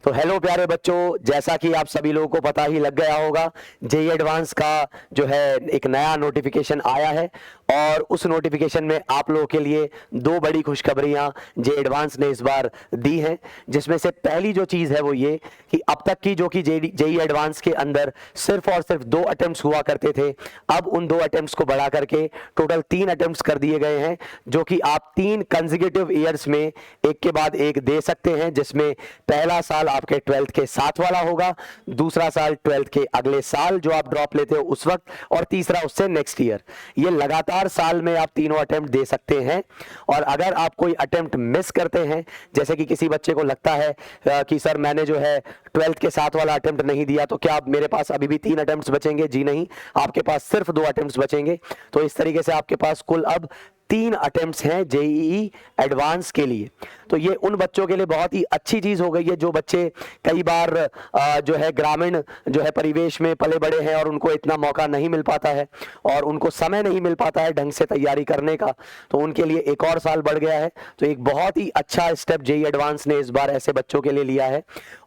तो हेलो प्यारे बच्चों, जैसा कि आप सभी लोगों को पता ही लग गया होगा, जेई एडवांस का जो है एक नया नोटिफिकेशन आया है। और उस नोटिफिकेशन में आप लोगों के लिए दो बड़ी खुशखबरियां जेई एडवांस ने इस बार दी हैं। जिसमें से पहली जो चीज़ है वो ये कि अब तक की जो कि जेई एडवांस के अंदर सिर्फ और सिर्फ 2 अटेम्प्ट्स हुआ करते थे, अब उन 2 अटेम्प्ट्स को बढ़ा करके टोटल 3 अटेम्प्ट्स कर दिए गए हैं, जो कि आप 3 कंसेक्यूटिव ईयर्स में एक के बाद एक दे सकते हैं। जिसमें पहला साल आपके 12th के साथ वाला होगा, दूसरा साल 12th के अगले साल जो आप ड्रॉप लेते हो उस वक्त, और तीसरा उससे नेक्स्ट ईयर। ये लगातार साल में आप तीनों अटेम्प्ट दे सकते हैं। और अगर आप कोई अटेम्प्ट मिस करते हैं, जैसे कि किसी बच्चे को लगता है कि सर मैंने जो है 12th के साथ वाला अटेम्प्ट नहीं दिया, तो क्या मेरे पास अभी भी 3 अटेम्प्ट्स बचेंगे? जी नहीं, आपके पास सिर्फ 2 अटेम्प्ट्स बचेंगे। तो इस तरीके से आपके पास कुल अब 3 अटेम्प्ट्स हैं जेईई एडवांस के लिए। तो ये उन बच्चों के लिए बहुत ही अच्छी चीज़ हो गई है जो बच्चे कई बार जो है ग्रामीण जो है परिवेश में पले बड़े हैं और उनको इतना मौका नहीं मिल पाता है और उनको समय नहीं मिल पाता है ढंग से तैयारी करने का। तो उनके लिए एक और साल बढ़ गया है। तो एक बहुत ही अच्छा स्टेप जेईई एडवांस ने इस बार ऐसे बच्चों के लिए लिया है।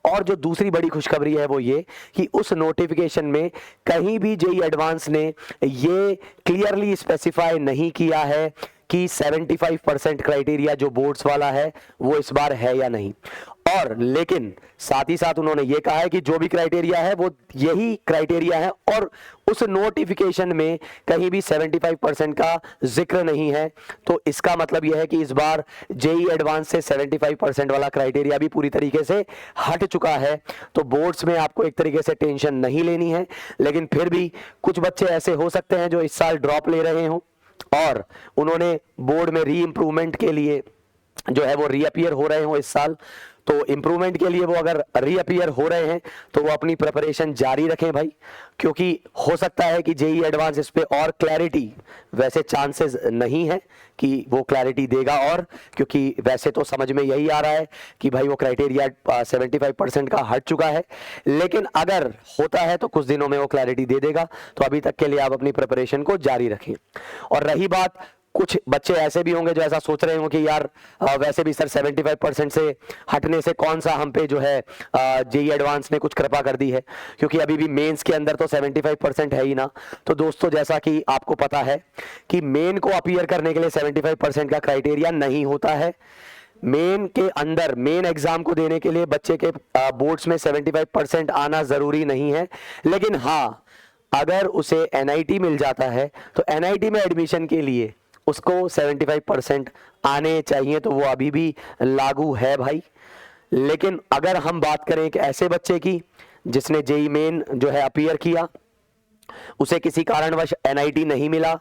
और जो दूसरी बड़ी खुशखबरी है वो ये कि उस नोटिफिकेशन में कहीं भी जेईई एडवांस ने ये क्लियरली स्पेसिफाई नहीं किया है कि 75% क्राइटेरिया जो बोर्ड्स वाला है वो इस बार है या नहीं। और लेकिन साथ ही साथ उन्होंने ये कहा है कि जो भी क्राइटेरिया है वो यही क्राइटेरिया है, और उस नोटिफिकेशन में कहीं भी 75% का जिक्र नहीं है। तो इसका मतलब यह है कि इस बार जेईई एडवांस से 75% वाला क्राइटेरिया भी पूरी तरीके से हट चुका है। तो बोर्ड्स में आपको एक तरीके से टेंशन नहीं लेनी है, लेकिन फिर भी कुछ बच्चे ऐसे हो सकते हैं जो इस साल ड्रॉप ले रहे हों और उन्होंने बोर्ड में री इम्प्रूवमेंट के लिए जो है वो रीअपियर हो रहे हो इस साल। तो इम्प्रूवमेंट के लिए वो अगर रीअपियर हो रहे हैं तो वो अपनी प्रिपरेशन जारी रखें भाई, क्योंकि हो सकता है कि जेईई एडवांस इस पे और क्लैरिटी, वैसे चांसेस नहीं है कि वो क्लैरिटी देगा, और क्योंकि वैसे तो समझ में यही आ रहा है कि भाई वो क्राइटेरिया 75% का हट चुका है। लेकिन अगर होता है तो कुछ दिनों में वो क्लैरिटी दे देगा। तो अभी तक के लिए आप अपनी प्रिपरेशन को जारी रखें। और रही बात, कुछ बच्चे ऐसे भी होंगे जो ऐसा सोच रहे होंगे कि यार वैसे भी सर 75% से हटने से कौन सा हम पे जो है जेईई एडवांस ने कुछ कृपा कर दी है, क्योंकि अभी भी मेंस के अंदर तो 75% है ही ना। तो दोस्तों, जैसा कि आपको पता है कि मेन को अपीयर करने के लिए 75% का क्राइटेरिया नहीं होता है। मेन के अंदर मेन एग्जाम को देने के लिए बच्चे के बोर्ड्स में 75% आना जरूरी नहीं है। लेकिन हाँ, अगर उसे एनआईटी मिल जाता है तो एनआईटी में एडमिशन के लिए उसको 75% आने चाहिए। तो वो अभी भी लागू है भाई। लेकिन अगर हम बात करें एक ऐसे बच्चे की जिसने जेईई मेन जो है अपीयर किया, उसे किसी कारणवश एनआईटी नहीं मिला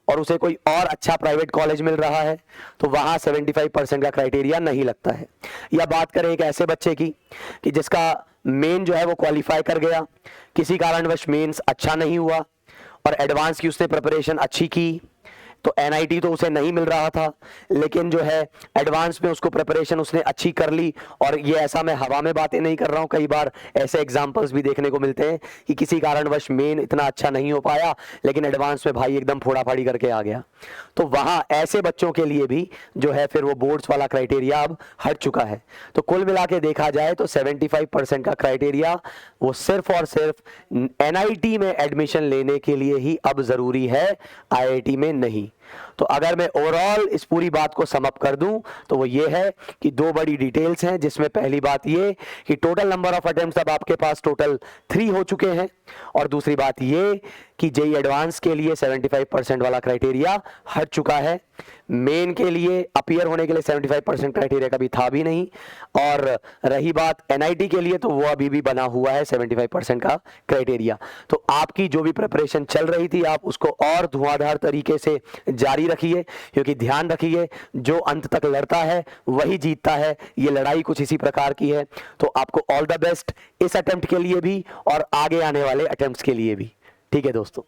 और उसे कोई और अच्छा प्राइवेट कॉलेज मिल रहा है, तो वहां 75% का क्राइटेरिया नहीं लगता है। या बात करें एक ऐसे बच्चे की कि जिसका मेन जो है वो क्वालिफाई कर गया, किसी कारणवश मेंस अच्छा नहीं हुआ और एडवांस की उसने प्रिपरेशन अच्छी की, तो एनआईटी तो उसे नहीं मिल रहा था, लेकिन जो है एडवांस में उसको प्रिपरेशन उसने अच्छी कर ली। और ये ऐसा मैं हवा में बातें नहीं कर रहा हूं, कई बार ऐसे एग्जांपल्स भी देखने को मिलते हैं कि किसी कारणवश मेन इतना अच्छा नहीं हो पाया लेकिन एडवांस में भाई एकदम फोड़ा फाड़ी करके आ गया। तो वहां ऐसे बच्चों के लिए भी जो है फिर वो बोर्ड्स वाला क्राइटेरिया अब हट चुका है। तो कुल मिला के देखा जाए तो 75% का क्राइटेरिया वो सिर्फ और सिर्फ एनआईटी में एडमिशन लेने के लिए ही अब जरूरी है, आईआईटी में नहीं। तो अगर मैं ओवरऑल इस पूरी बात को समअप कर दूं तो वो ये है कि 2 बड़ी डिटेल्स हैं, जिसमें पहली बात ये कि टोटल नंबर ऑफ अटेम्प्ट्स अब आपके पास टोटल 3 हो चुके हैं, और दूसरी बात ये कि जेईई एडवांस के लिए 75% वाला क्राइटेरिया हट चुका है। मेन के लिए अपीयर होने के लिए 75% क्राइटेरिया कभी था भी नहीं। और रही बात एनआईटी के लिए, तो वो अभी भी बना हुआ है 75% का क्राइटेरिया। तो आपकी जो भी प्रिपरेशन चल रही थी आप उसको और धुआंधार तरीके से जारी रखिए, क्योंकि ध्यान रखिए जो अंत तक लड़ता है वही जीतता है। ये लड़ाई कुछ इसी प्रकार की है। तो आपको ऑल द बेस्ट इस अटेम्प्ट के लिए भी और आगे आने वाले अटेम्प्ट्स के लिए भी। ठीक है दोस्तों।